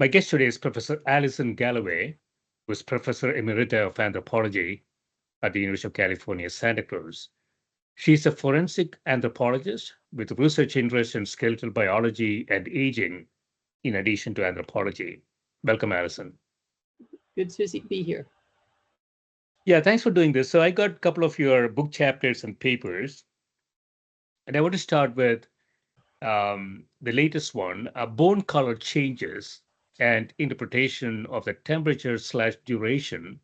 My guest today is Professor Alison Galloway, who is Professor Emerita of Anthropology at the University of California, Santa Cruz. She's a forensic anthropologist with research interests in skeletal biology and aging, in addition to anthropology. Welcome, Alison. Good to be here. Yeah, thanks for doing this. So I got a couple of your book chapters and papers, and I want to start with the latest one, bone color changes and interpretation of the temperature/duration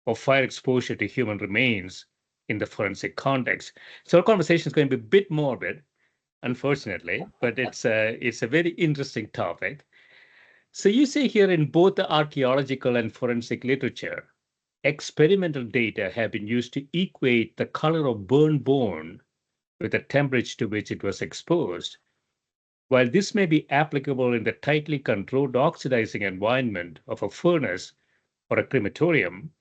of fire exposure to human remains in the forensic context. So our conversation is going to be a bit morbid, unfortunately, but it's a very interesting topic. So you say here in both the archaeological and forensic literature, experimental data have been used to equate the color of burned bone with the temperature to which it was exposed. While this may be applicable in the tightly controlled oxidizing environment of a furnace or a crematorium,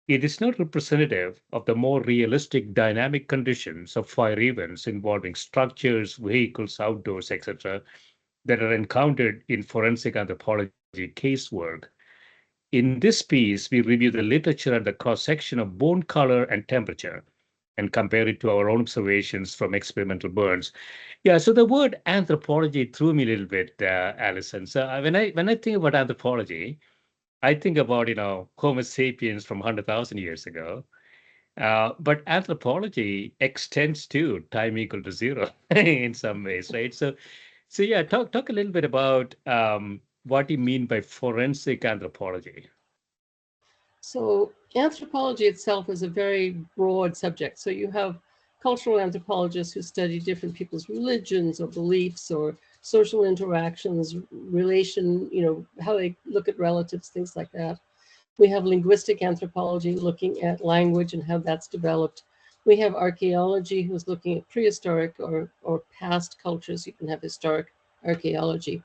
it is not representative of the more realistic dynamic conditions of fire events involving structures, vehicles, outdoors, etc., that are encountered in forensic anthropology casework. In this piece, we review the literature and the cross section of bone color and temperature and compare it to our own observations from experimental burns. Yeah, so the word anthropology threw me a little bit, Alison. So when I think about anthropology, I think about Homo sapiens from 100,000 years ago. But anthropology extends to time equal to zero in some ways, right? So yeah, talk a little bit about what you mean by forensic anthropology. So, anthropology itself is a very broad subject. So, you have cultural anthropologists who study different people's religions or beliefs or social interactions, how they look at relatives, things like that. We have linguistic anthropology looking at language and how that's developed. We have archaeology who's looking at prehistoric or past cultures. You can have historic archaeology.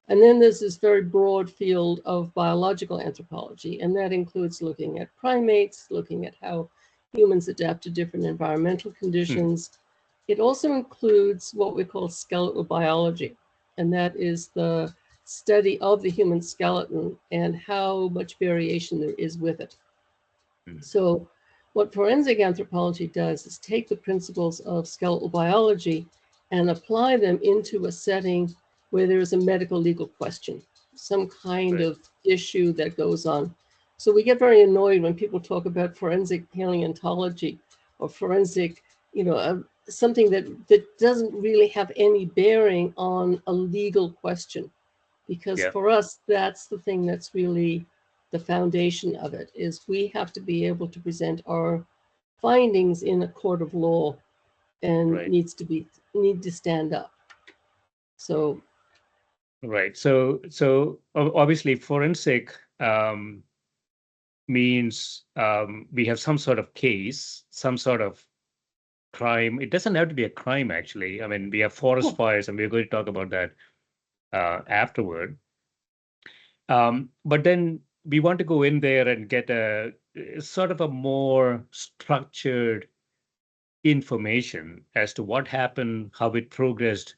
And then there's this very broad field of biological anthropology, and that includes looking at primates, looking at how humans adapt to different environmental conditions. It also includes what we call skeletal biology, and that is the study of the human skeleton and how much variation there is with it. So what forensic anthropology does is take the principles of skeletal biology and apply them into a setting where there is a medical legal question, some kind Right. of issue that goes on. So we get very annoyed when people talk about forensic paleontology or forensic, something that doesn't really have any bearing on a legal question. Because Yeah. for us, that's the thing that's really the foundation of it, is we have to be able to present our findings in a court of law and Right. need to stand up. So Right. So obviously forensic means we have some sort of case, some sort of crime. It doesn't have to be a crime, actually. I mean, we have forest yeah, fires, and we're going to talk about that afterward. But then we want to go in there and get a sort of a more structured information as to what happened, how it progressed,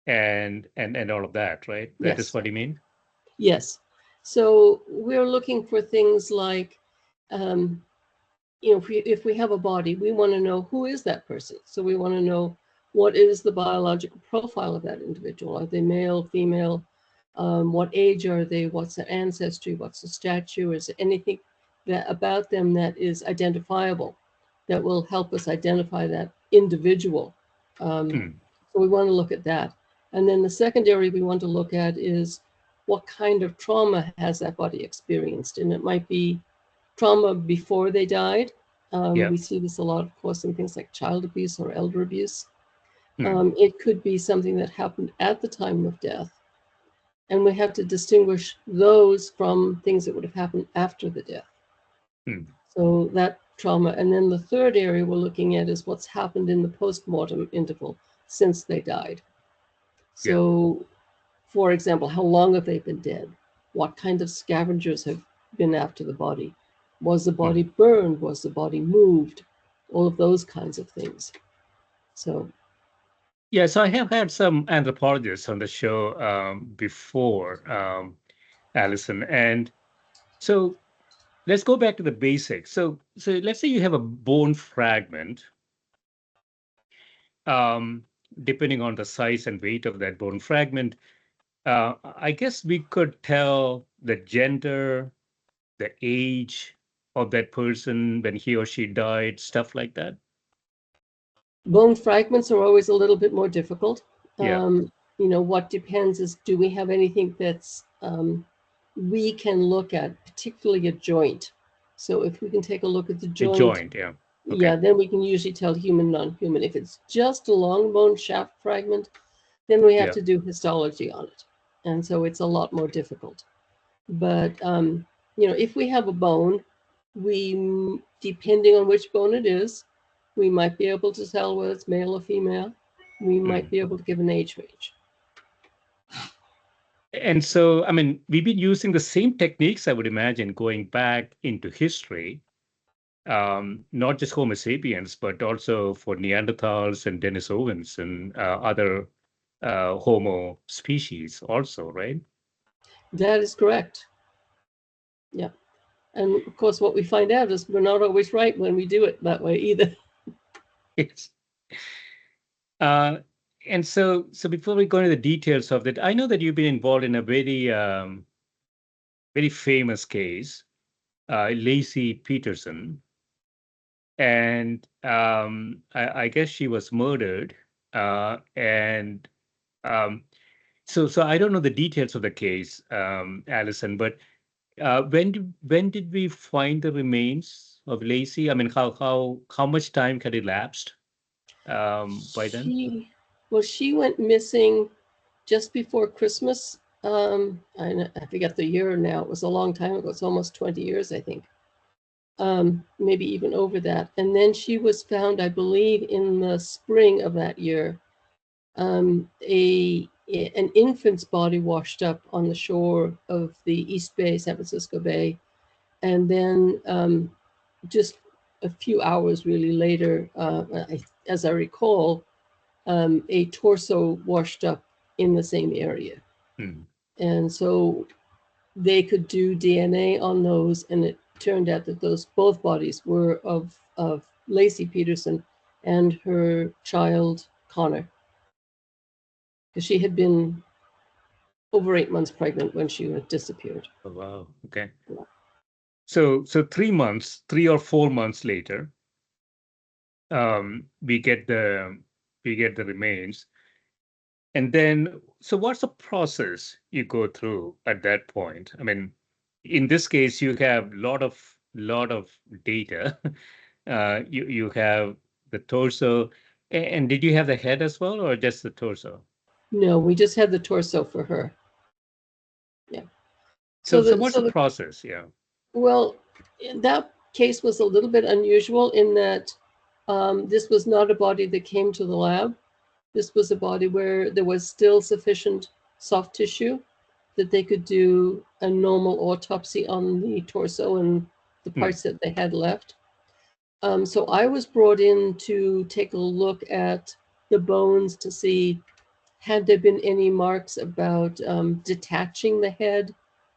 and all of that, right? That is yes, what you mean? yes. So we're looking for things like, um, if we have a body, we want to know who is that person. So we want to know what is the biological profile of that individual. Are they male, female? What age are they? What's their ancestry? What's the stature? Is there anything about them that is identifiable that will help us identify that individual? Um, Hmm. so we want to look at that. And then the second area we want to look at is what kind of trauma has that body experienced? And it might be trauma before they died. Yeah. We see this a lot, of course, in things like child abuse or elder abuse. Hmm. It could be something that happened at the time of death. And we have to distinguish those from things that would have happened after the death. Hmm. So that trauma. And then the third area we're looking at is what's happened in the post-mortem interval since they died. Yeah. So, for example, how long have they been dead? What kind of scavengers have been after the body? Was the Hmm. body burned? Was the body moved? All of those kinds of things. So, Yeah. So I have had some anthropologists on the show before. Alison. And so let's go back to the basics. So let's say you have a bone fragment. Um, Depending on the size and weight of that bone fragment, I guess we could tell the gender, the age of that person when he or she died, stuff like that. Bone fragments are always a little bit more difficult. Yeah, What depends is, do we have anything that's we can look at, particularly a joint? So if we can take a look at the a joint, joint. Yeah. yeah, Okay. then we can usually tell human, non-human. If it's just a long bone shaft fragment, then we have Yeah. to do histology on it. And so it's a lot more difficult. But, if we have a bone, depending on which bone it is, we might be able to tell whether it's male or female. We might Mm. be able to give an age range. And so, I mean, we've been using the same techniques, I would imagine, going back into history, not just Homo sapiens, but also for Neanderthals and Denisovans and other Homo species, also, right? That is correct. Yeah. And of course, what we find out is we're not always right when we do it that way either. Yes. Uh, and so before we go into the details of that, I know that you've been involved in a very famous case, Lacey Peterson, and I guess she was murdered. And um, so I don't know the details of the case, Alison, but when did we find the remains of Lacey? I mean, how much time had elapsed by then? She went missing just before Christmas. I forget the year now. It was a long time ago. It's almost 20 years, I think. Maybe even over that. And then she was found, I believe, in the spring of that year. An infant's body washed up on the shore of the East Bay, San Francisco Bay, and then just a few hours really later, as I recall, a torso washed up in the same area. Hmm. And so they could do DNA on those, and it turned out that those both bodies were of Lacey Peterson and her child Connor, because she had been over 8 months pregnant when she had disappeared. Oh, wow. Okay. So 3 months, 3 or 4 months later, we get the remains. And then, so what's the process you go through at that point? I mean, in this case, you have lot of data. You have the torso, and did you have the head as well, or just the torso? No, we just had the torso for her. Yeah. So So so the what's so the the process? Yeah. well, that case was a little bit unusual in that this was not a body that came to the lab. This was a body where there was still sufficient soft tissue that they could do a normal autopsy on the torso and the Hmm. parts that they had left. So I was brought in to take a look at the bones to see, had there been any marks about detaching the head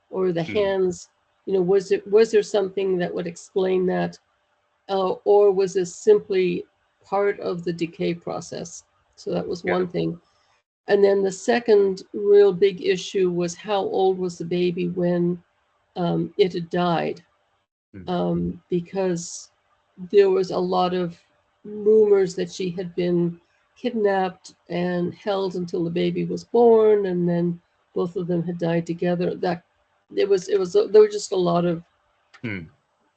or the Hmm. hands. Was there something that would explain that, or was this simply part of the decay process? So that was Yeah. one thing. And then the second real big issue was, how old was the baby when it had died? Hmm. Because there was a lot of rumors that she had been kidnapped and held until the baby was born, and then both of them had died together. That there were just a lot of Hmm.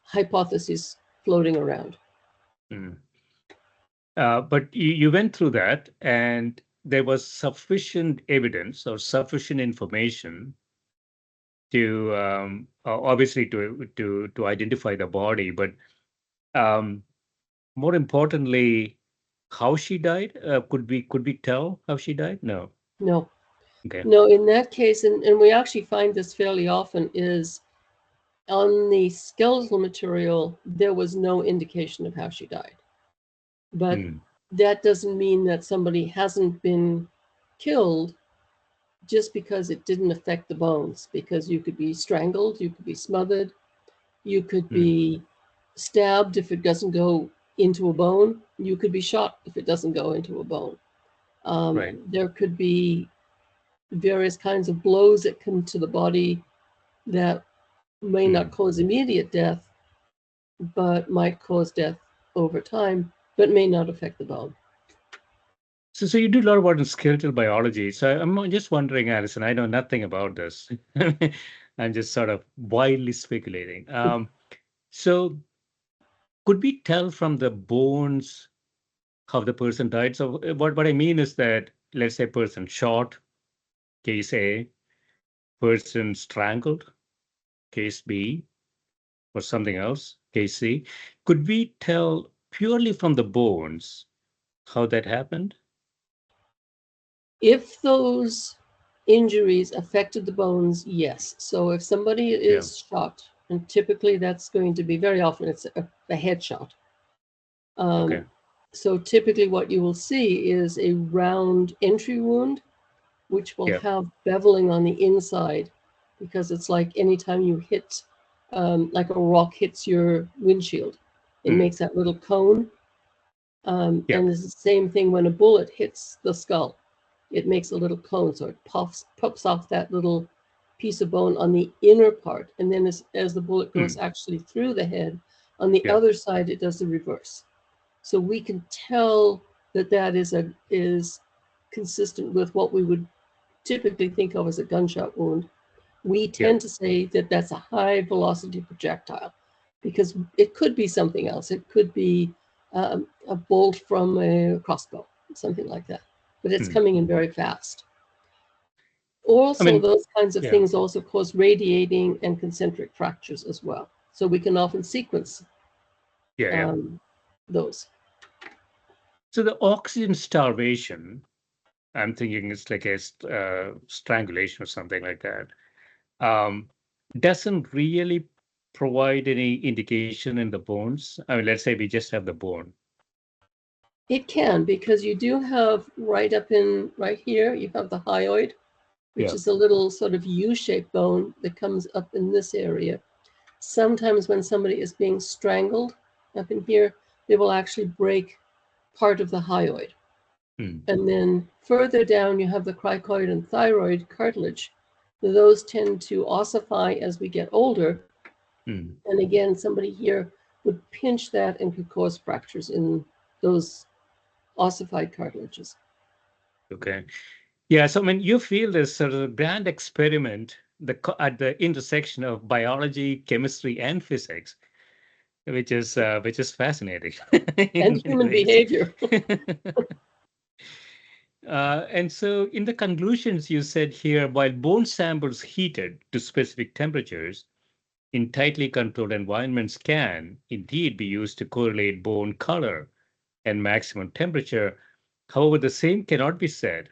hypotheses floating around. Hmm. But you went through that, and there was sufficient evidence or sufficient information to obviously to identify the body, but um, more importantly, how she died. Could we tell how she died? No. No, Okay. no, in that case, and we actually find this fairly often, is on the skeletal material, there was no indication of how she died. But Hmm. that doesn't mean that somebody hasn't been killed, just because it didn't affect the bones, because you could be strangled, you could be smothered, you could Mm. be stabbed if it doesn't go into a bone, you could be shot if it doesn't go into a bone. Right. There could be various kinds of blows that come to the body that may not Mm. cause immediate death, but might cause death over time, but may not affect the bone. So you do a lot of work in skeletal biology. So I'm just wondering, Alison, I know nothing about this. I'm just sort of wildly speculating. So could we tell from the bones how the person died? So what I mean is that, let's say person shot, case A, person strangled, case B, or something else, case C. Could we tell purely from the bones how that happened? If those injuries affected the bones, yes. So if somebody Yeah. is shot, and typically that's going to be, very often it's a headshot. Okay. So typically what you will see is a round entry wound, which will Yeah. have beveling on the inside, because it's like anytime you hit, like a rock hits your windshield, it Mm. makes that little cone. Yeah. And it's the same thing when a bullet hits the skull. It makes a little cone, so it pops off that little piece of bone on the inner part. And then as the bullet goes Mm. actually through the head, on the Yeah. other side, it does the reverse. So we can tell that that is consistent with what we would typically think of as a gunshot wound. We Yeah. tend to say that that's a high velocity projectile, because it could be something else. It could be a bolt from a crossbow, something like that. But it's Mm. coming in very fast. I Also, mean, those kinds of yeah. things also cause radiating and concentric fractures as well. So we can often sequence Yeah. Yeah. um, those. So the oxygen starvation, I'm thinking it's like a strangulation or something like that. Um, doesn't really provide any indication in the bones. I mean, let's say we just have the bone. It can, because you do have right here, you have the hyoid, which Yeah. is a little sort of U-shaped bone that comes up in this area. Sometimes when somebody is being strangled up in here, they will actually break part of the hyoid. Mm. And then further down, you have the cricoid and thyroid cartilage. Those tend to ossify as we get older. Mm. And again, somebody here would pinch that and could cause fractures in those ossified cartilages. Okay. Yeah. So I mean, you feel this sort of grand experiment at the intersection of biology, chemistry, and physics, which is fascinating And in many human ways. behavior. And so, in the conclusions, you said here, while bone samples heated to specific temperatures in tightly controlled environments can indeed be used to correlate bone color and maximum temperature. However, the same cannot be said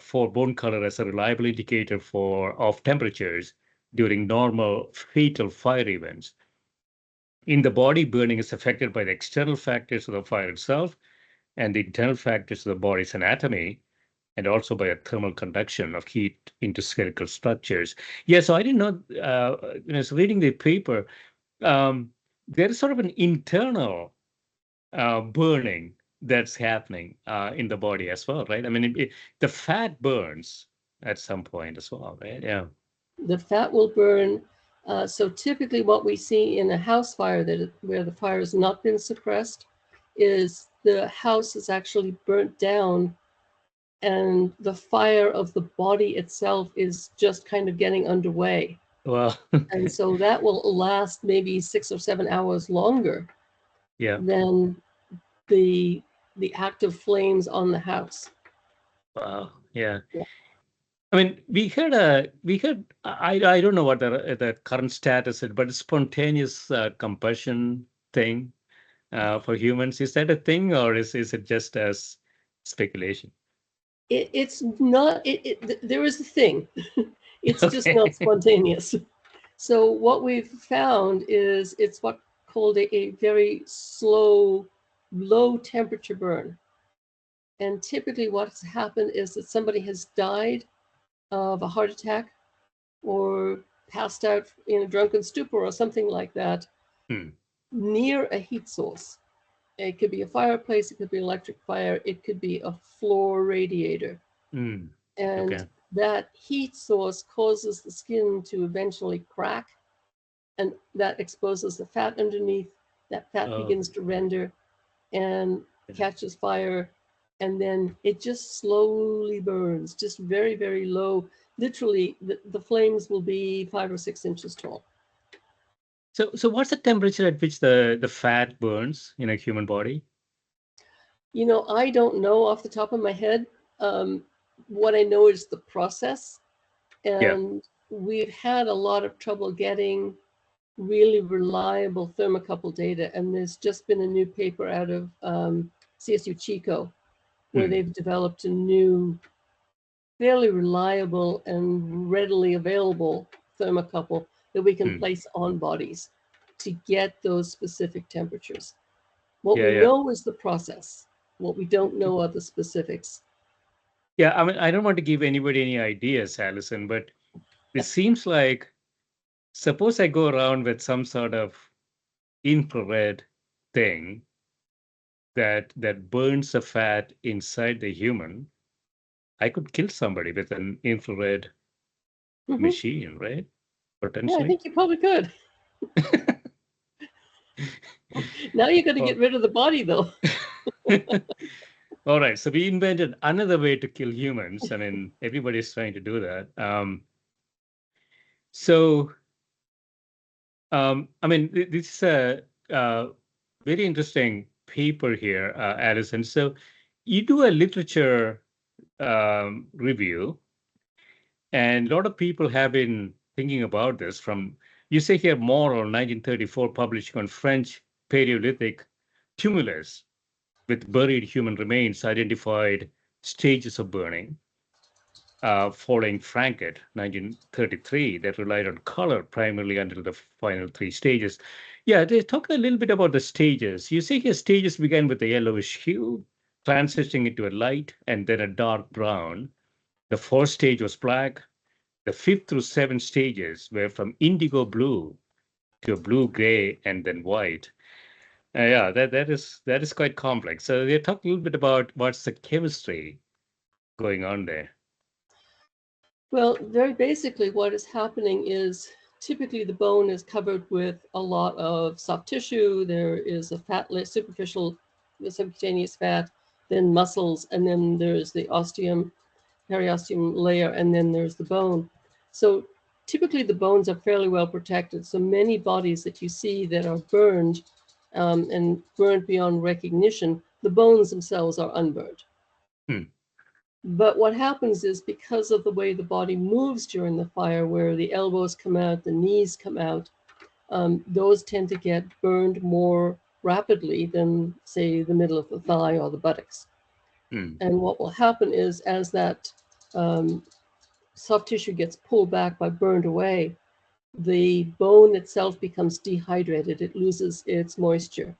for bone color as a reliable indicator of temperatures during normal fatal fire events. In the body, burning is affected by the external factors of the fire itself and the internal factors of the body's anatomy, and also by a thermal conduction of heat into spherical structures. Yeah, so I didn't know, when I was reading the paper, um, there is sort of an internal burning that's happening in the body as well, right? I mean, the fat burns at some point as well, right? Yeah. The fat will burn. So typically what we see in a house fire where the fire has not been suppressed is the house is actually burnt down, and the fire of the body itself is just kind of getting underway. Well, And so that will last maybe 6 or 7 hours longer yeah. than the the active flames on the house. Wow. Yeah. Yeah. I mean, we had I don't know what the current status is, but a spontaneous combustion thing for humans. Is that a thing, or is it just as speculation? It's not, there is a thing. It's just not Okay. spontaneous. So what we've found is it's what called a very slow, low temperature burn. And typically what's happened is that somebody has died of a heart attack or passed out in a drunken stupor or something like that Hmm. near a heat source. It could be a fireplace, it could be electric fire, it could be a floor radiator. Hmm. And Okay. that heat source causes the skin to eventually crack, and that exposes the fat underneath. That fat Oh. begins to render and catches fire, and then it just slowly burns, just very, very low. Literally, the flames will be 5 or 6 inches tall. So what's the temperature at which the fat burns in a human body? You know, I don't know off the top of my head. Um, what I know is the process, Yeah. and we've had a lot of trouble getting really reliable thermocouple data. And there's just been a new paper out of CSU Chico where Hmm. they've developed a new, fairly reliable and readily available thermocouple that we can Hmm. place on bodies to get those specific temperatures. What Yeah. we Yeah. know is the process. What we don't Okay. know are the specifics. Yeah. I mean, I don't want to give anybody any ideas, Alison, but it seems like suppose I go around with some sort of infrared thing that burns the fat inside the human. I could kill somebody with an infrared Hmm. machine, right? Yeah, I Potentially. think you probably could. Now you're going to Oh. get rid of the body, though. All right. So we invented another way to kill humans. I mean, everybody's trying to do that. So, I mean, this is a very interesting paper here, Addison. So you do a literature review, and a lot of people have been thinking about this from, you say here, Morel, 1934, publishing on French Paleolithic tumulus with buried human remains identified stages of burning, following Franket, 1933, that relied on color primarily until the final three stages. Yeah, they talk a little bit about the stages. You see here, stages began with a yellowish hue, transitioning into a light and then a dark brown. The fourth stage was black. The fifth through seventh stages were from indigo blue to a blue gray and then white. Yeah, that is quite complex. So they talk a little bit about what's the chemistry going on there. Well, very basically, what is happening is typically the bone is covered with a lot of soft tissue. There is a fat layer, superficial, the subcutaneous fat, then muscles, and then there's the osteum, periosteum layer, and then there's the bone. So typically the bones are fairly well protected. So many bodies that you see that are burned and burned beyond recognition, the bones themselves are unburned. Hmm. But what happens is because of the way the body moves during the fire, where the elbows come out, the knees come out, those tend to get burned more rapidly than, say, the middle of the thigh or the buttocks. Hmm. And what will happen is as that um, soft tissue gets pulled back by burned away, the bone itself becomes dehydrated. It loses its moisture.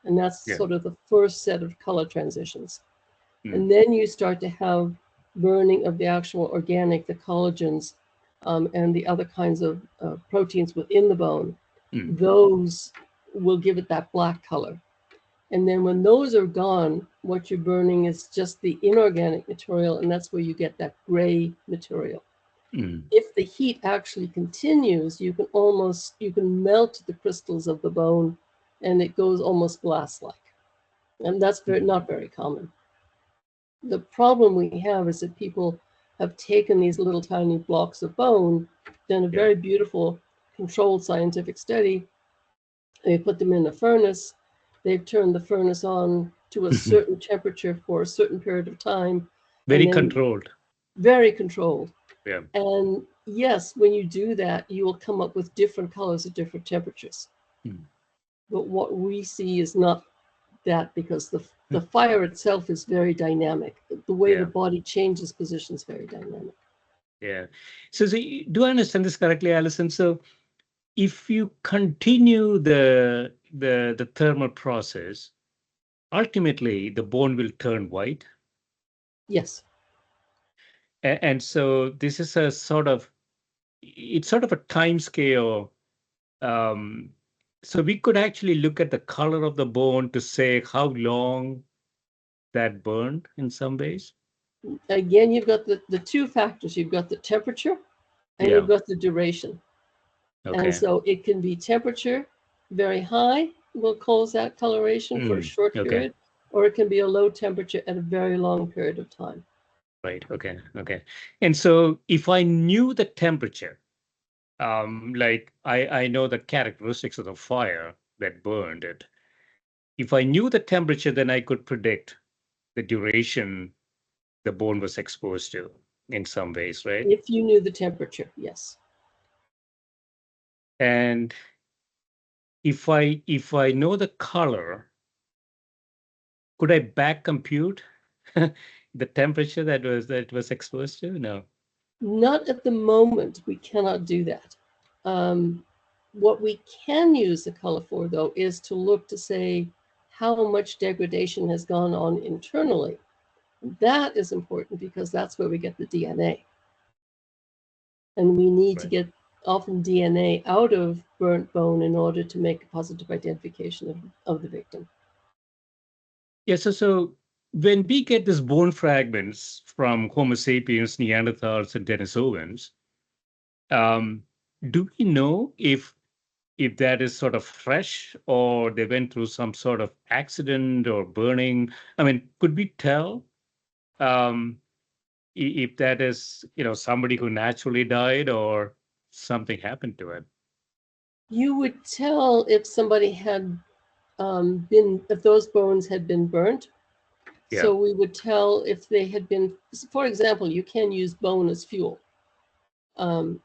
And that's Yeah. sort of the first set of color transitions. Hmm. And then you start to have burning of the actual organic, the collagens, and the other kinds of proteins within the bone. Hmm. Those will give it that black color. And then when those are gone, what you're burning is just the inorganic material, and that's where you get that gray material. Hmm. If the heat actually continues, you can melt the crystals of the bone, and it goes almost glass-like. And that's Hmm. not very common. The problem we have is that people have taken these little tiny blocks of bone, done a Yeah. very beautiful controlled scientific study. They put them in a furnace. They've turned the furnace on to a certain temperature for a certain period of time, and Very then controlled. very controlled. Yeah. And yes, when you do that, you will come up with different colors at different temperatures. Hmm. But what we see is not that, because the fire itself is very dynamic. The way the Yeah. body changes position is very dynamic. Yeah. So do I understand this correctly, Alison? So if you continue the thermal process, ultimately the bone will turn white. Yes. And so this is a sort of, it's sort of a time scale. Um, so we could actually look at the color of the bone to say how long that burned in some ways. Again, you've got the two factors. You've got the temperature and you've Yeah. got the duration. And Okay. so it can be temperature very high will cause that coloration for a short Okay. period, or it can be a low temperature at a very long period of time. Right. Okay. Okay. And so if I knew the temperature, like I know the characteristics of the fire that burned it. If I knew the temperature, then I could predict the duration the bone was exposed to in some ways, right? If you knew the temperature, yes. And if I know the color, could I back compute the temperature that was exposed to? No. Not at the moment, we cannot do that. Um, what we can use the color for, though, is to look to say how much degradation has gone on internally. That is important because that's where we get the DNA. And we need to Right. get often DNA out of burnt bone in order to make a positive identification of the victim. Yeah. So when we get these bone fragments from Homo sapiens, Neanderthals, and Denisovans, um, do we know if that is sort of fresh or they went through some sort of accident or burning? I mean, could we tell um, if that is, somebody who naturally died or something happened to it? You would tell if somebody had if those bones had been burnt. Yeah. So we would tell if they had been, for example, you can use bone as fuel, um,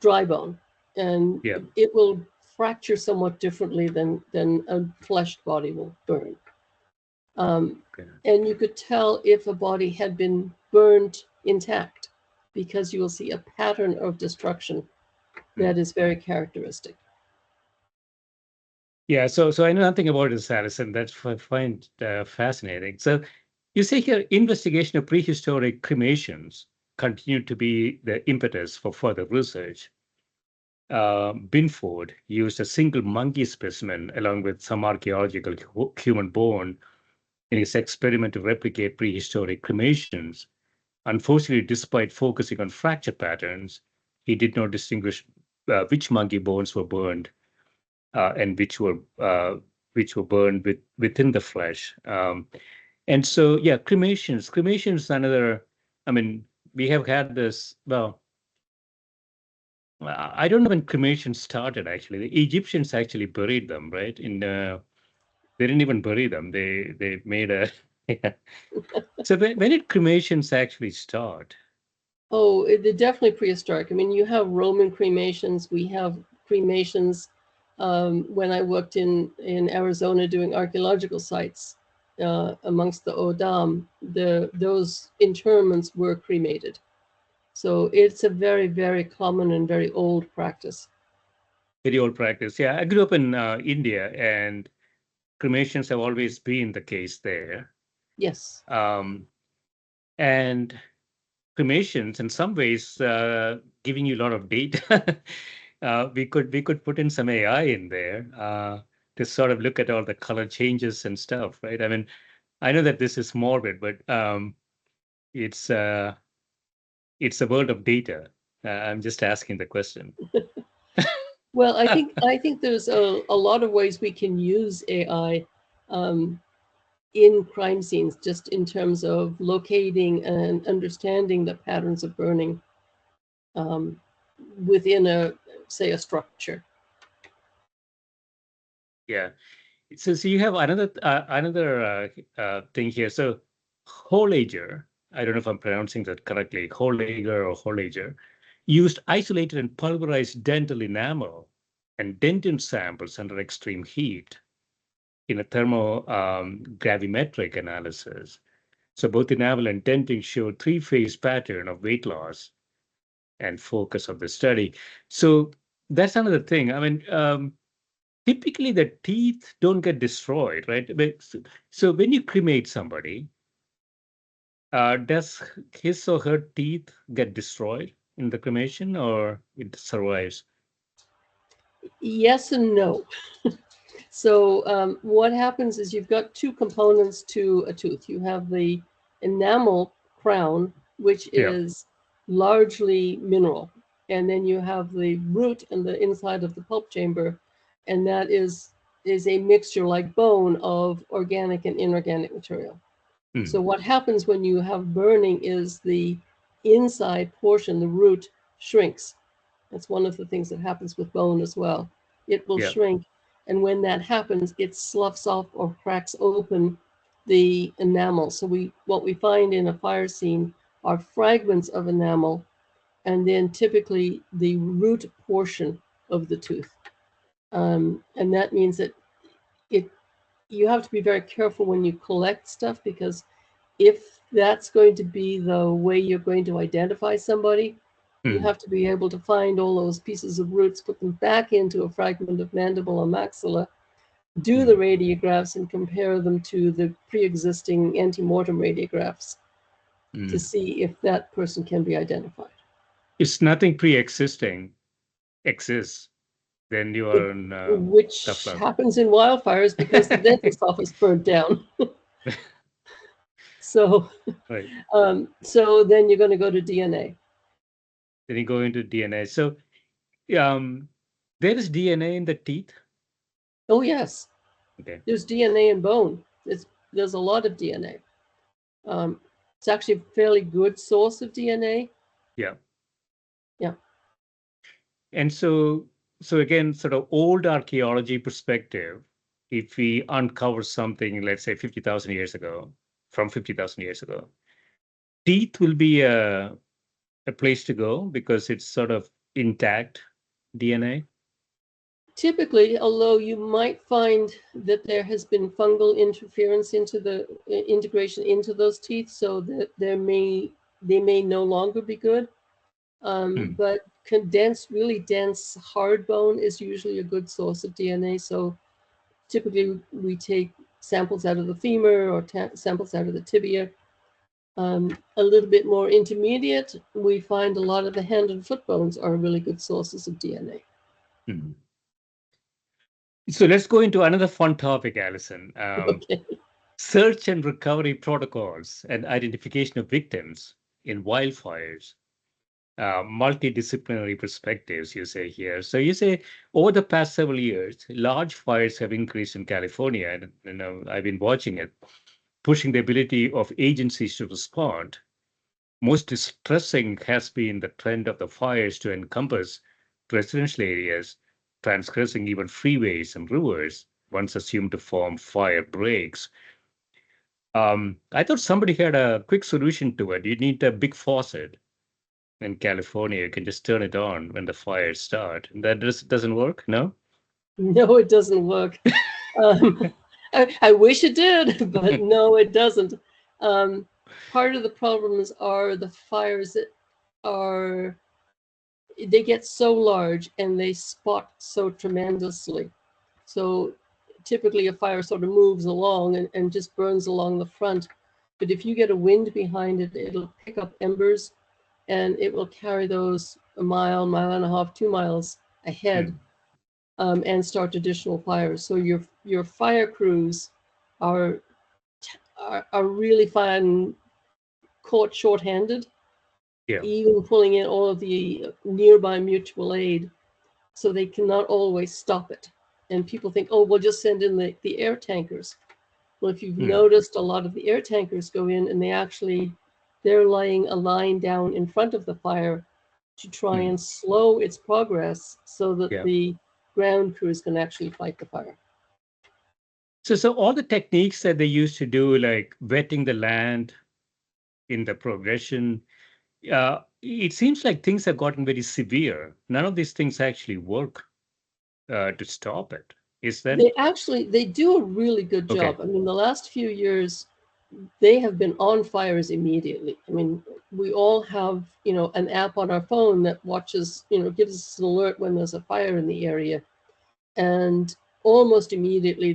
dry bone, and Yeah. it will fracture somewhat differently than a fleshed body will burn. Um, Okay. and you could tell if a body had been burned intact because you will see a pattern of destruction Hmm. that is very characteristic. Yeah. So I know nothing about this, Alison. That's what I find fascinating. So you say here investigation of prehistoric cremations continued to be the impetus for further research. Binford used a single monkey specimen along with some archaeological human bone in his experiment to replicate prehistoric cremations. Unfortunately, despite focusing on fracture patterns, he did not distinguish which monkey bones were burned and which were burned within the flesh. And so, yeah, cremations, another. I mean, we have had this. Well, I don't know when cremation started. Actually, the Egyptians actually buried them, right? They didn't even bury them. They made a. Yeah. So when did cremations actually start? Oh, they're definitely prehistoric. I mean, you have Roman cremations. We have cremations. When I worked in Arizona doing archaeological sites amongst the Odam, those interments were cremated. So it's a very, very common and very old practice. Very old practice. Yeah, I grew up in India, and cremations have always been the case there. Yes. Um, and cremations, in some ways, giving you a lot of data. We could put in some AI in there to sort of look at all the color changes and stuff, right? I mean, I know that this is morbid, but it's uh, it's a world of data. I'm just asking the question. Well, I think there's a lot of ways we can use AI um, in crime scenes, just in terms of locating and understanding the patterns of burning um, within say, a structure. Yeah. So you have another thing here. So Hollager, I don't know if I'm pronouncing that correctly, Hollager or Hollager, used isolated and pulverized dental enamel and dentin samples under extreme heat in a thermo gravimetric analysis. So both enamel and dentin showed three-phase pattern of weight loss and focus of the study. So that's another thing. I mean, typically the teeth don't get destroyed, right? So when you cremate somebody, Does his or her teeth get destroyed in the cremation, or it survives? Yes and no. So what happens is you've got two components to a tooth. You have the enamel crown, which Yeah. is largely mineral, and then you have the root and the inside of the pulp chamber, and that is a mixture like bone of organic and inorganic material. So Mm. what happens when you have burning is the inside portion, the root, shrinks. That's one of the things that happens with bone as well. It will Yeah. shrink, and when that happens, it sloughs off or cracks open the enamel. So what we find in a fire scene are fragments of enamel, and then typically the root portion of the tooth. And that means that it you have to be very careful when you collect stuff, because if that's going to be the way you're going to identify somebody, you Mm. have to be able to find all those pieces of roots, put them back into a fragment of mandible or maxilla, do the Mm. radiographs, and compare them to the pre-existing antemortem radiographs to Mm. see if that person can be identified. If nothing pre-existing exists, then you Which, are in tough which luck. happens in wildfires because the dentist office burned down. So, Right. so then you're going to go to DNA. Then you go into DNA. So um, there is DNA in the teeth. Oh yes, Okay. there's DNA in bone. There's a lot of DNA. Um, it's actually a fairly good source of DNA. Yeah. Yeah, And so again, sort of old archaeology perspective, if we uncover something, let's say 50,000 years ago, from 50,000 years ago, teeth will be a place to go because it's sort of intact DNA. typically, although you might find that there has been fungal interference into the integration into those teeth, so that they may no longer be good. Hmm. But condensed, really dense hard bone is usually a good source of DNA. So typically, we take samples out of the femur or samples out of the tibia. A little bit more intermediate, we find a lot of the hand and foot bones are really good sources of DNA. Hmm. So let's go into another fun topic, Alison. Okay. Search and recovery protocols and identification of victims in wildfires. Multidisciplinary perspectives, you say here. So you say over the past several years, large fires have increased in California, and I've been watching it, pushing the ability of agencies to respond. Most distressing has been the trend of the fires to encompass residential areas, transgressing even freeways and rivers, once assumed to form fire breaks. I thought somebody had a quick solution to it. You need a big faucet in California. You can just turn it on when the fires start. And that just doesn't work, no? No, it doesn't work. Um, I wish it did, but no, it doesn't. Um, Part of the problems are the fires that are, they get so large and they spot so tremendously. So typically a fire sort of moves along and just burns along the front. But if you get a wind behind it, it'll pick up embers and it will carry those a mile, mile and a half, 2 miles ahead, Hmm. and start additional fires. So your fire crews are are really fine, caught short-handed, Yeah. even pulling in all of the nearby mutual aid, so they cannot always stop it. And people think, oh, we'll just send in the air tankers. Well, if you've Hmm. noticed, a lot of the air tankers go in and they're laying a line down in front of the fire to try Hmm. and slow its progress so that Yeah. the ground crews can actually fight the fire. So all the techniques that they used to do, like wetting the land in the progression, it seems like things have gotten very severe. None of these things actually work to stop it. Is that They do a really good okay? job. I mean, the last few years, they have been on fires immediately. I mean, we all have, an app on our phone that watches, gives us an alert when there's a fire in the area. And almost immediately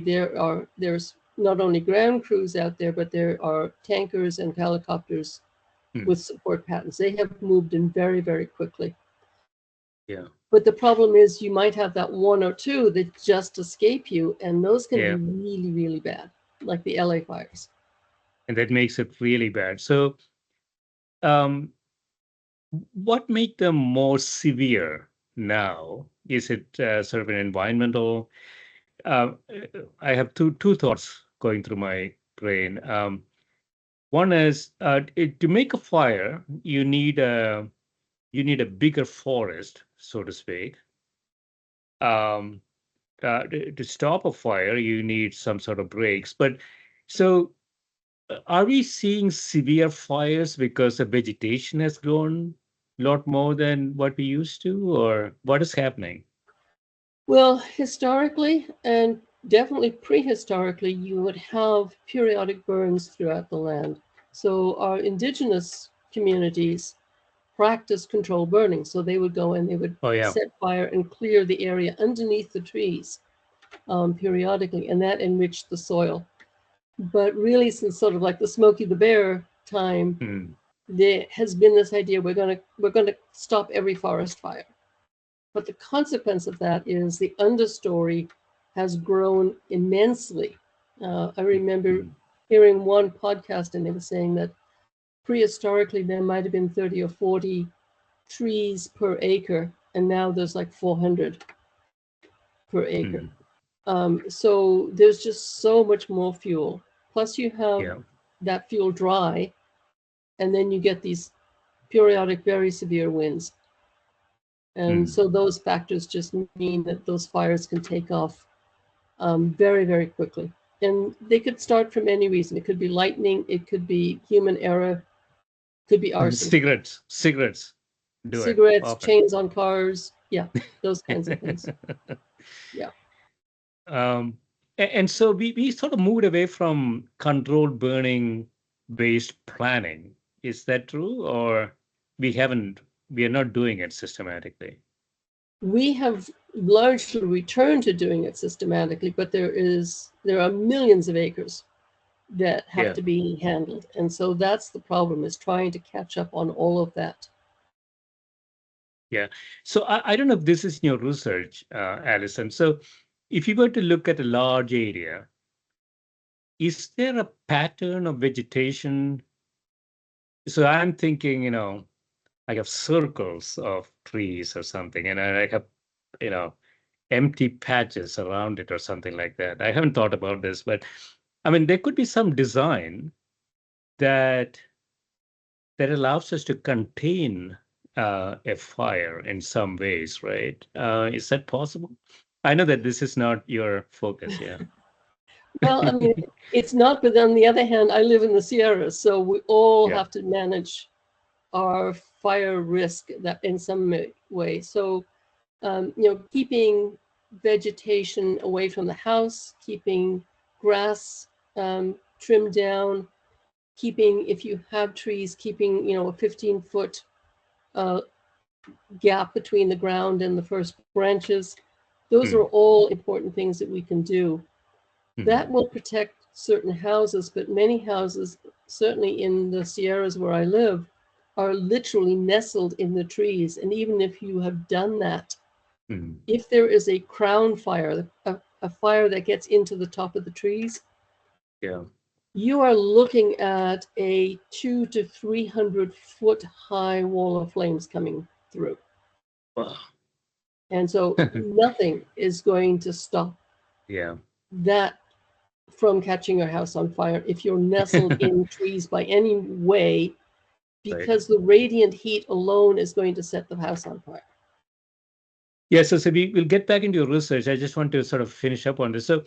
there's not only ground crews out there, but there are tankers and helicopters Hmm. with support patents. They have moved in very, very quickly. Yeah. But the problem is you might have that one or two that just escape you, and those can Yeah. be really, really bad, like the LA fires. And that makes it really bad. So, um, what make them more severe now? Is it sort of an environmental? I have two thoughts going through my brain. One is to make a fire, you need a bigger forest, so to speak. Um, to stop a fire, you need some sort of breaks. But so, are we seeing severe fires because the vegetation has grown a lot more than what we used to, or what is happening? Well, historically and definitely prehistorically, you would have periodic burns throughout the land. So our indigenous communities practiced controlled burning. So they would go and they would Oh yeah. set fire and clear the area underneath the trees periodically, and that enriched the soil. But really, since sort of like the Smokey the Bear time, Hmm. there has been this idea we're gonna stop every forest fire. But the consequence of that is the understory has grown immensely. I remember Hmm. hearing one podcast, and they were saying that prehistorically there might have been 30 or 40 trees per acre, and now there's like 400 per acre. Hmm. So there's just so much more fuel. Plus, you have Yeah. that fuel dry, and then you get these periodic, very severe winds. And Hmm. so those factors just mean that those fires can take off very, very quickly. And they could start from any reason. It could be lightning, it could be human error, could be arson, Cigarettes do it cigarettes, often. chains on cars. Yeah, those kinds of things. Yeah. Um, and so we sort of moved away from controlled burning based planning. Is that true? Or we are not doing it systematically? We have largely returned to doing it systematically, but there are millions of acres that have Yeah. to be handled. And so that's the problem, is trying to catch up on all of that. Yeah. So I don't know if this is in your research, Alison. So if you were to look at a large area, is there a pattern of vegetation? So I'm thinking, I have circles of trees or something, and I have, you know, empty patches around it or something like that. I haven't thought about this, but I mean, there could be some design that allows us to contain a fire in some ways, right? Is that possible? I know that this is not your focus, yeah. Well, I mean, it's not, but on the other hand, I live in the Sierras, so we all Yeah. have to manage our fire risk that in some way. So, keeping vegetation away from the house, keeping grass trimmed down, keeping, if you have trees, keeping, a 15-foot uh, gap between the ground and the first branches. Those are Hmm. all important things that we can do. Hmm. That will protect certain houses, but many houses, certainly in the Sierras where I live, are literally nestled in the trees. And even if you have done that, Hmm. if there is a crown fire, a fire that gets into the top of the trees, Yeah. you are looking at a 200 to 300 foot high wall of flames coming through. Wow. And so nothing is going to stop Yeah. that from catching your house on fire if you're nestled in trees by any way, Right. because the radiant heat alone is going to set the house on fire. Yeah. So we will get back into your research. I just want to sort of finish up on this. So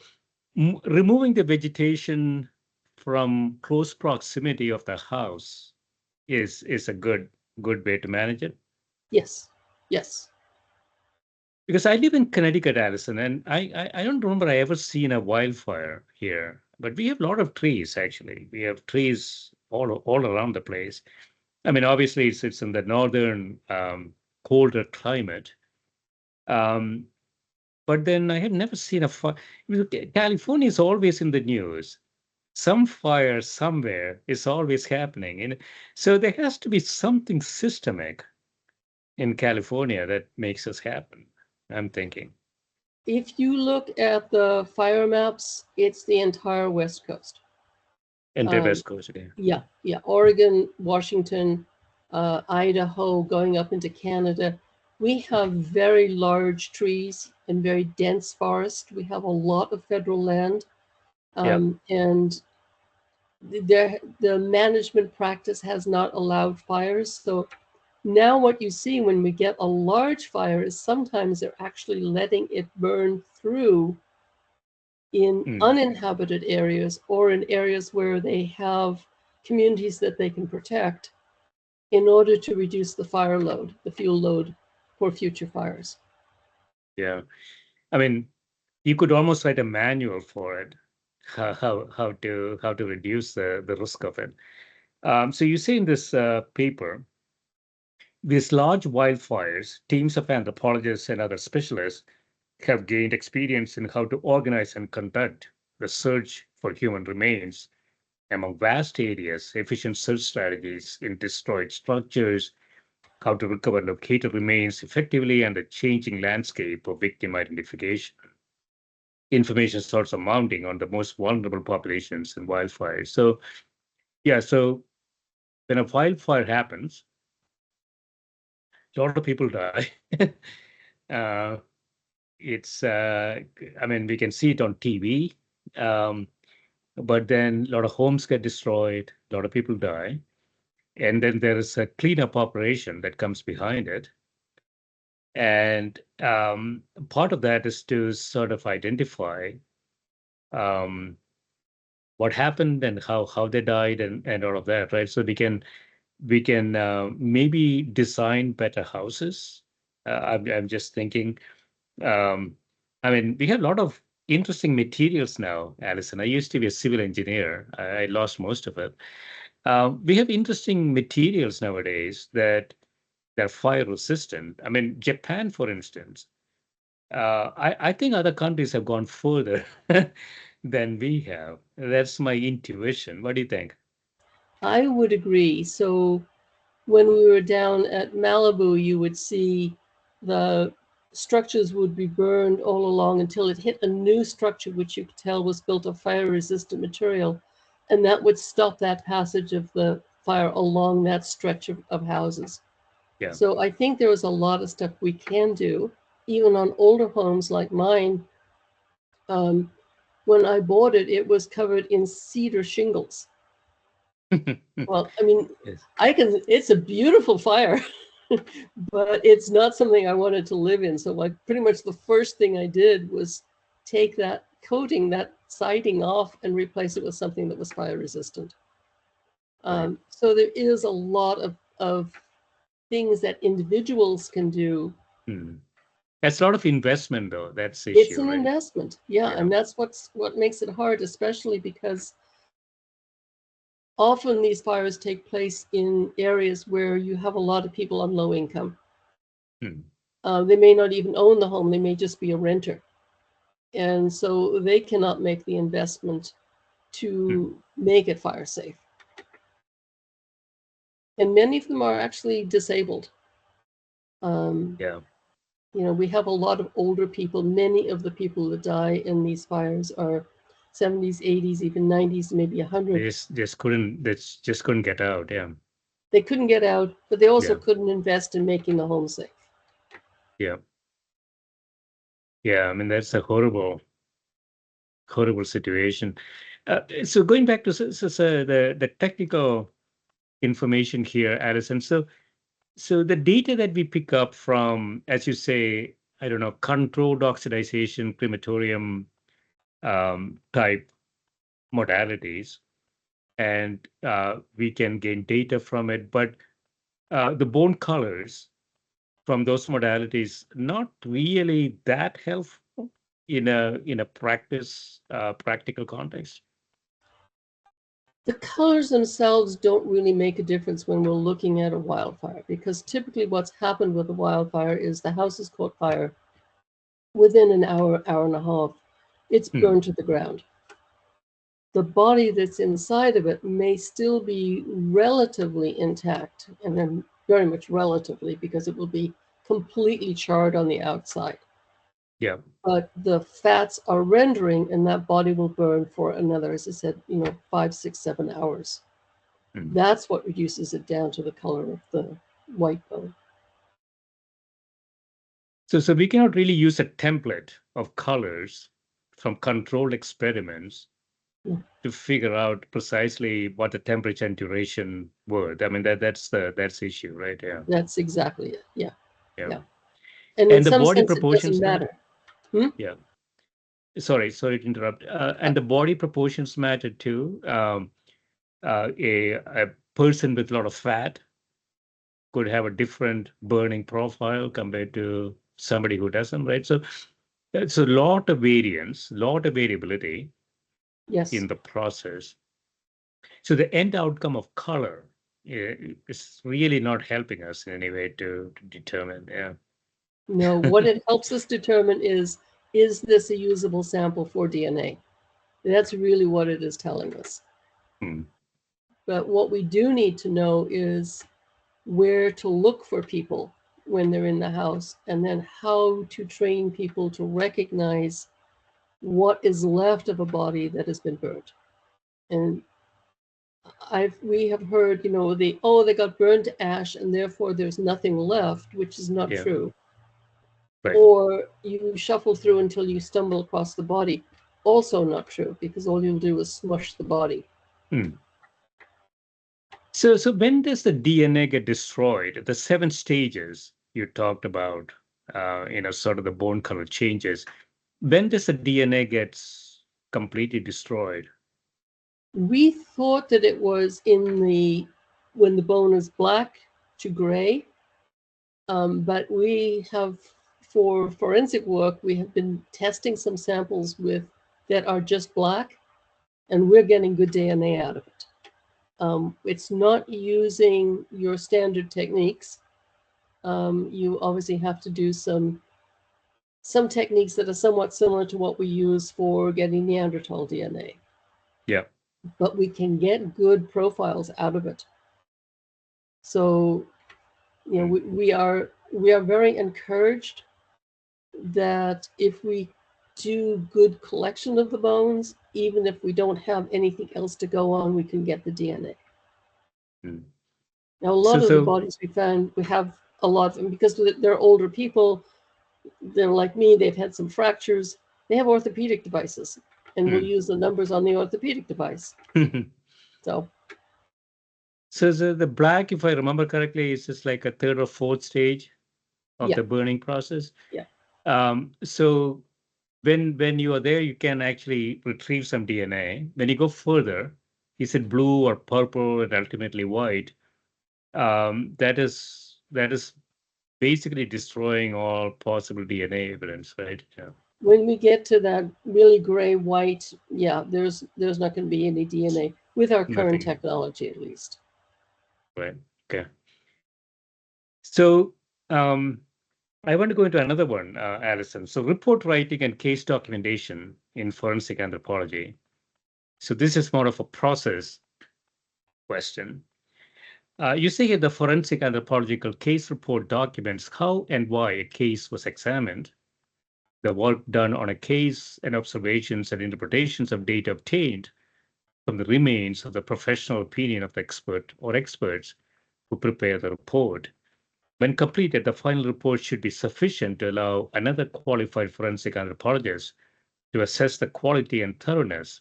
removing the vegetation from close proximity of the house is a good way to manage it. Yes, yes. Because I live in Connecticut, Allison, and I don't remember I ever seen a wildfire here. But we have a lot of trees, actually. We have trees all around the place. I mean, obviously, it's in the northern colder climate. Um, but then I have never seen a fire. California is always in the news. some fire somewhere is always happening. And so there has to be something systemic in California that makes this happen, I'm thinking. If you look at the fire maps, it's the entire West Coast. And the Um, West Coast again. yeah, Oregon, Washington, Idaho, going up into Canada. We have very large trees and very dense forest. We have a lot of federal land, Yeah. and the management practice has not allowed fires. So now what you see when we get a large fire is sometimes they're actually letting it burn through in Mm. uninhabited areas or in areas where they have communities that they can protect in order to reduce the fire load, the fuel load for future fires. Yeah. I mean, you could almost write a manual for it, how to reduce the risk of it. So you say in this paper, these large wildfires, teams of anthropologists and other specialists have gained experience in how to organize and conduct the search for human remains among vast areas, efficient search strategies in destroyed structures, how to recover located remains effectively, and the changing landscape of victim identification. Information is also mounting on the most vulnerable populations in wildfires. So, yeah, so when a wildfire happens, a lot of people die. uh, it's, I mean, we can see it on TV, um, but then a lot of homes get destroyed, a lot of people die. And then there is a cleanup operation that comes behind it. And part of that is to sort of identify um, what happened and how they died and all of that, right? So we can maybe design better houses. I'm just thinking. Um, I mean, we have a lot of interesting materials now, Alison. I used to be a civil engineer. I lost most of it. We have interesting materials nowadays that they're fire resistant. I mean, Japan, for instance. I think other countries have gone further than we have. That's my intuition. What do you think? I would agree. So when we were down at Malibu, you would see the structures would be burned all along until it hit a new structure, which you could tell was built of fire resistant material. And that would stop that passage of the fire along that stretch of houses. Yeah. So I think there is a lot of stuff we can do, even on older homes like mine. Um, when I bought it, it was covered in cedar shingles. Well, I mean, Yes. it's a beautiful fire, but it's not something I wanted to live in. So, like, pretty much the first thing I did was take that coating, that siding off, and replace it with something that was fire resistant. Right. So, there is a lot of things that individuals can do. Hmm. That's a lot of investment, though. That's the It's issue, an right? investment, yeah, Yeah. and that's what makes it hard, especially because often these fires take place in areas where you have a lot of people on low income. Hmm. They may not even own the home, they may just be a renter. And so they cannot make the investment Hmm. to make it fire safe. And many of them are actually disabled. Um, Yeah. we have a lot of older people. Many of the people that die in these fires are 70s, 80s, even 90s, maybe 100. They just couldn't get out. Yeah. They couldn't get out, but they also Yeah. couldn't invest in making the home safe. Yeah. Yeah. I mean, that's a horrible situation. So going back to the technical information here, Alison. So the data that we pick up from, as you say, I don't know, controlled oxidization, crematorium type modalities, and we can gain data from it. But the bone colors from those modalities not really that helpful in a practical context. The colors themselves don't really make a difference when we're looking at a wildfire, because typically what's happened with a wildfire is the house has caught fire. Within an hour, hour and a half, it's Hmm. burned to the ground. the body that's inside of it may still be relatively intact, and then very much relatively, because it will be completely charred on the outside. Yeah. But the fats are rendering, and that body will burn for another, as I said, 5, 6, 7 hours. Mm. That's what reduces it down to the color of the white bone. So we cannot really use a template of colors from controlled experiments Yeah. to figure out precisely what the temperature and duration were. I mean, that's the issue, right? Yeah. That's exactly it. Yeah. Yeah. Yeah. And in And the some body sense, it doesn't proportions matter. matter. Hmm? Yeah. Sorry to interrupt. And the body proportions matter too. A person with a lot of fat could have a different burning profile compared to somebody who doesn't, right? So it's a lot of variance, lot of variability Yes. in the process. So the end outcome of color is really not helping us in any way to determine. Yeah. No, what it helps us determine is this a usable sample for DNA? That's really what it is telling us. Hmm. But what we do need to know is where to look for people when they're in the house, and then how to train people to recognize what is left of a body that has been burnt. And we have heard, they got burned to ash and therefore there's nothing left, which is not Yeah. true. Right. Or you shuffle through until you stumble across the body, also not true, because all you'll do is smush the body. Hmm. So when does the DNA get destroyed? The 7 stages you talked about, sort of the bone color changes. When does the DNA gets completely destroyed? We thought that it was when the bone is black to gray, but we have, for forensic work, we have been testing some samples that are just black, and we're getting good DNA out of it. It's not using your standard techniques. You obviously have to do some techniques that are somewhat similar to what we use for getting Neanderthal DNA, Yeah. but we can get good profiles out of it. So, Hmm. we are very encouraged that if we do good collection of the bones, even if we don't have anything else to go on, we can get the DNA. Hmm. Now, a So lot of the so bodies we found, we have a lot of them because they're older people. They're like me, they've had some fractures. They have orthopedic devices, and we'll hmm. use the numbers on the orthopedic device. So, So the black, if I remember correctly, is just like a third or fourth stage of yeah, the burning process. yeah, So when you are there, you can actually retrieve some DNA. When you go further, is it blue or purple and ultimately white? That is basically destroying all possible DNA evidence, right? Yeah. when we get to that really gray white, yeah, there's not going to be any DNA with our current Nothing, technology, at least. right? Okay. So I want to go into another one, Alison. So report writing and case documentation in forensic anthropology. So this is more of a process question. You say here the forensic anthropological case report documents how and why a case was examined, the work done on a case, and observations and interpretations of data obtained from the remains of the professional opinion of the expert or experts who prepare the report. When completed, the final report should be sufficient to allow another qualified forensic anthropologist to assess the quality and thoroughness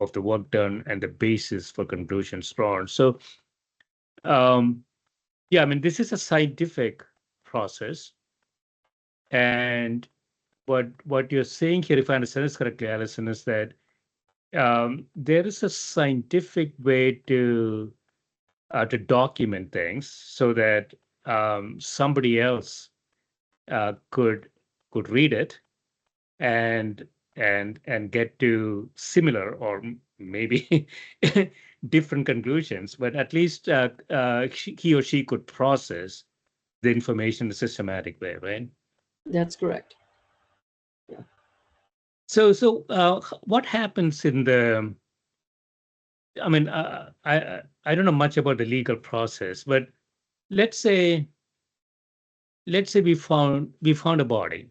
of the work done and the basis for conclusions drawn. So, um, yeah, I mean, this is a scientific process. And what you're saying here, if I understand this correctly, Alison, is that there is a scientific way to document things so that somebody else could read it and and get to similar or maybe different conclusions, but at least he or she could process the information in a systematic way, right? That's correct. Yeah. So what happens in the I mean, I don't know much about the legal process, but let's say we found a body,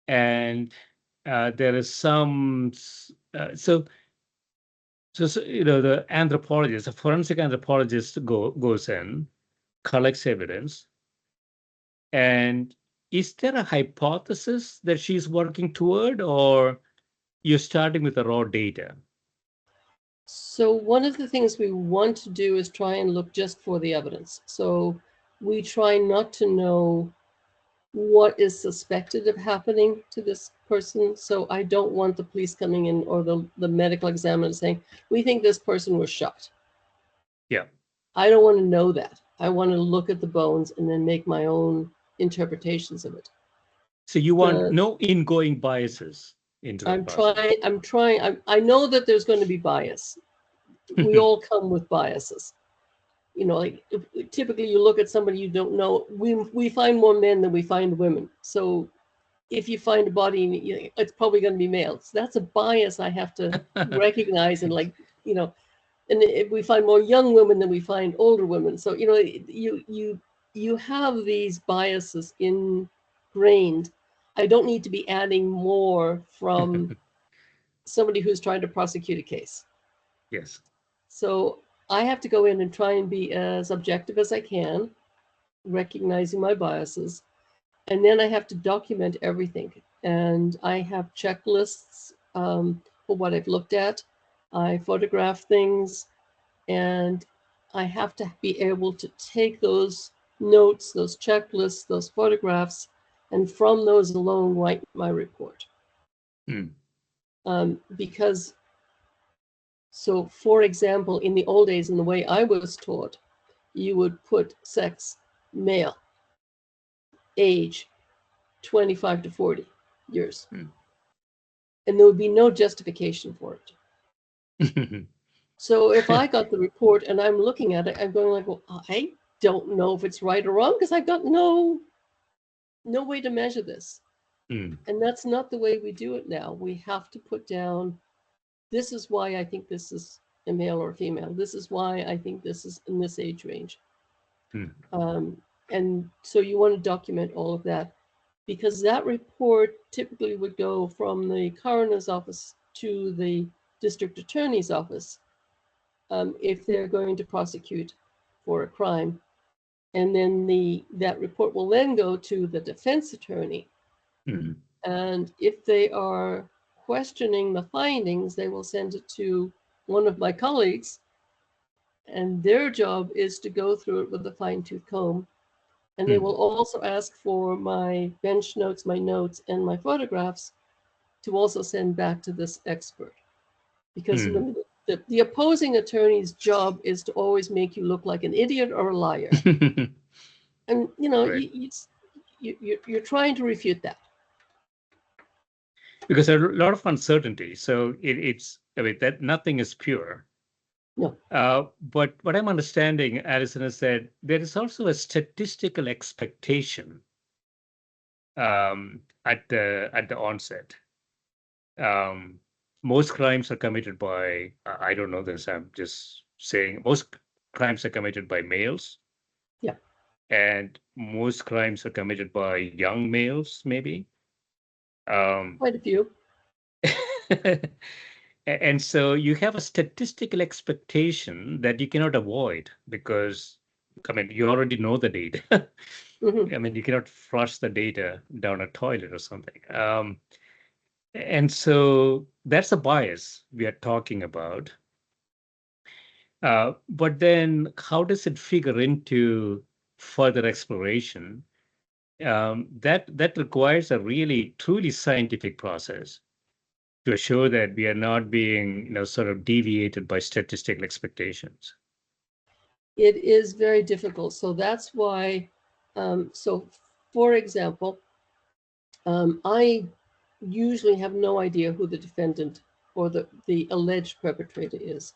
and there is some the anthropologist, a forensic anthropologist goes in, collects evidence, and is there a hypothesis that she's working toward, or you're starting with the raw data? So one of the things we want to do is try and look just for the evidence. So we try not to know what is suspected of happening to this person. So I don't want the police coming in or the medical examiner saying, we think this person was shot. Yeah. I don't want to know that. I want to look at the bones and then make my own interpretations of it. So you want no ingoing biases into the process. I know that there's going to be bias. We all come with biases. You know, like typically you look at somebody you don't know. We find more men than we find women. So if you find a body, it's probably going to be male. So that's a bias I have to recognize and and if we find more young women than we find older women. So you have these biases ingrained. I don't need to be adding more from somebody who's trying to prosecute a case. Yes. So I have to go in and try and be as objective as I can, recognizing my biases. And then I have to document everything. And I have checklists for what I've looked at. I photograph things, and I have to be able to take those notes, those checklists, those photographs, and from those alone write my report. Because, so for example, in the old days, in the way I was taught, you would put sex, male, age, 25 to 40 years. And there would be no justification for it. So if I got the report and I'm looking at it, I'm going like, well, I don't know if it's right or wrong because I've got no way to measure this. And that's not the way we do it now. We have to put down, this is why I think this is a male or a female. This is why I think this is in this age range. And so you want to document all of that, because that report typically would go from the coroner's office to the district attorney's office if they're going to prosecute for a crime. And then that report will then go to the defense attorney. And if they are questioning the findings, they will send it to one of my colleagues. And their job is to go through it with a fine-tooth comb. And they will also ask for my bench notes, my notes, and my photographs to also send back to this expert. Because the opposing attorney's job is to always make you look like an idiot or a liar. And, right. You're trying to refute that. Because there are a lot of uncertainty. So that nothing is pure. No. But what I'm understanding, Alison, is that there is also a statistical expectation at the onset. Most crimes are committed by, I don't know this, I'm just saying, most crimes are committed by males. Yeah. And most crimes are committed by young males, maybe. Quite a few. And so you have a statistical expectation that you cannot avoid because, I mean, you already know the data. I mean, you cannot flush the data down a toilet or something. And so that's a bias we are talking about. But then how does it figure into further exploration? That requires a really, truly scientific process to assure that we are not being, sort of deviated by statistical expectations. It is very difficult. So that's why, so for example, I usually have no idea who the defendant or the alleged perpetrator is.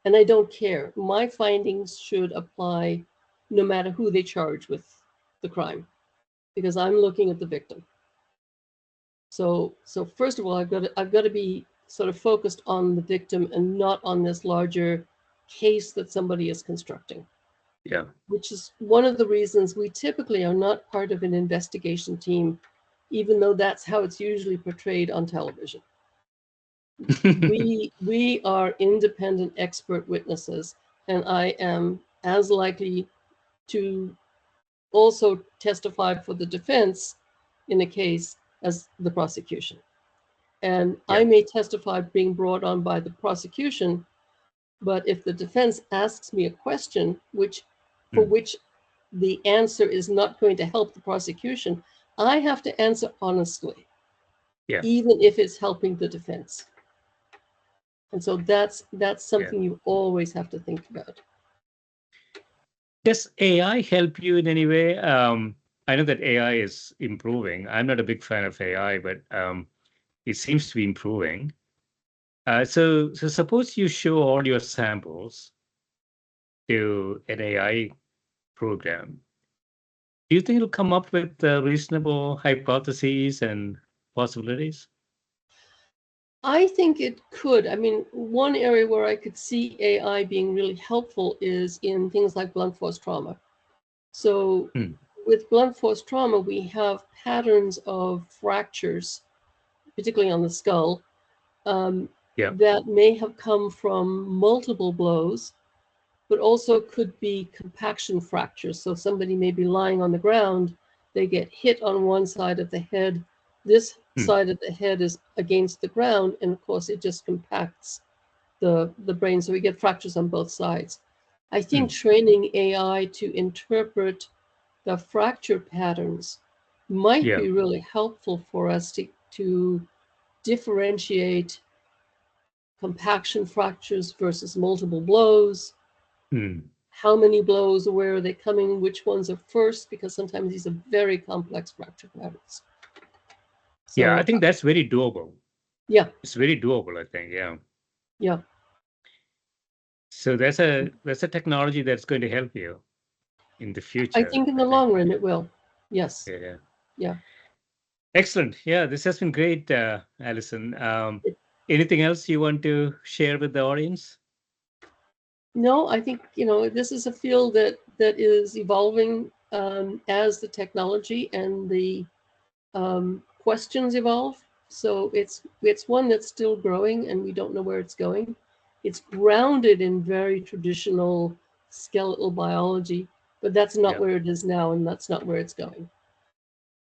And I don't care. My findings should apply no matter who they charge with the crime, because I'm looking at the victim. So first of all, I've got to be sort of focused on the victim and not on this larger case that somebody is constructing. Yeah. Which is one of the reasons we typically are not part of an investigation team, even though that's how it's usually portrayed on television. We are independent expert witnesses, and I am as likely to also testify for the defense in a case as the prosecution. And Yeah. I may testify being brought on by the prosecution, but if the defense asks me a question for which the answer is not going to help the prosecution, I have to answer honestly, Yeah. even if it's helping the defense. And so that's something you always have to think about. Does AI help you in any way? I know that AI is improving. I'm not a big fan of AI, but it seems to be improving. So suppose you show all your samples to an AI program. Do you think it'll come up with reasonable hypotheses and possibilities? I think it could. I mean, one area where I could see AI being really helpful is in things like blunt force trauma. So with blunt force trauma, we have patterns of fractures, particularly on the skull, that may have come from multiple blows, but also could be compaction fractures. So somebody may be lying on the ground, they get hit on one side of the head, this side of the head is against the ground, and of course it just compacts the brain, so we get fractures on both sides. I think training AI to interpret the fracture patterns might be really helpful for us to differentiate compaction fractures versus multiple blows. How many blows, where are they coming, which ones are first, because sometimes these are very complex fracture patterns. So, yeah, I think that's very doable. Yeah. It's very doable, I think. Yeah. Yeah. So that's a technology that's going to help you in the future. I think in the long run it will. Yes. Yeah. Yeah. Excellent. Yeah, this has been great, Alison. Anything else you want to share with the audience? No, I think, this is a field that is evolving as the technology and the questions evolve. So it's one that's still growing, and we don't know where it's going. It's grounded in very traditional skeletal biology, but that's not where it is now, and that's not where it's going.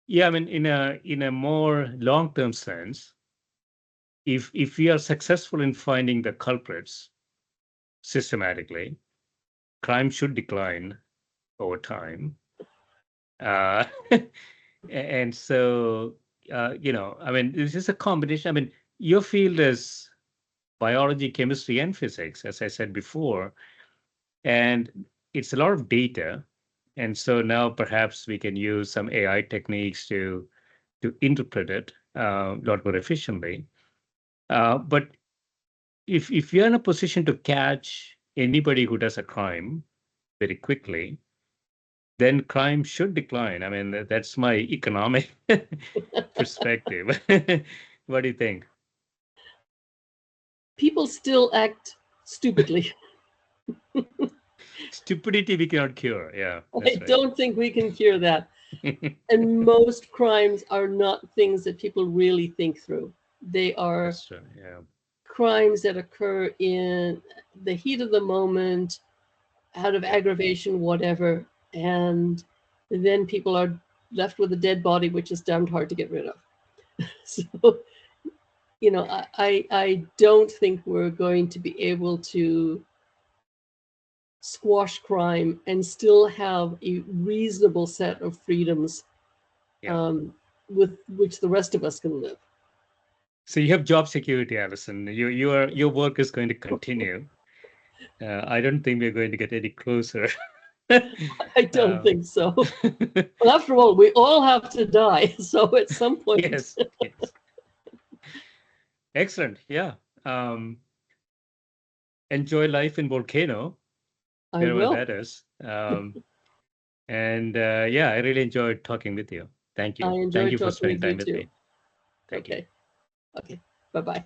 Yeah, I mean, in a more long-term sense, if we are successful in finding the culprits systematically, crime should decline over time. And so, I mean, this is a combination. I mean, your field is biology, chemistry, and physics, as I said before, and it's a lot of data. And so now perhaps we can use some AI techniques to interpret it a lot more efficiently. But if you're in a position to catch anybody who does a crime very quickly, then crime should decline. I mean, that's my economic perspective. What do you think? People still act stupidly. Stupidity we cannot cure. Yeah. I don't think we can cure that. And most crimes are not things that people really think through. They are crimes that occur in the heat of the moment, out of aggravation, whatever. And then people are left with a dead body, which is damned hard to get rid of. So, I don't think we're going to be able to squash crime and still have a reasonable set of freedoms with which the rest of us can live. So you have job security, Alison. Your work is going to continue. I don't think we're going to get any closer. I don't think so. Well, after all, we all have to die. So at some point. Yes. Excellent. Yeah. Enjoy life in Volcano, wherever that is. And yeah, I really enjoyed talking with you. Thank you. I enjoyed Thank you for talking spending with you time with too. me. Thank you. Okay. Bye-bye.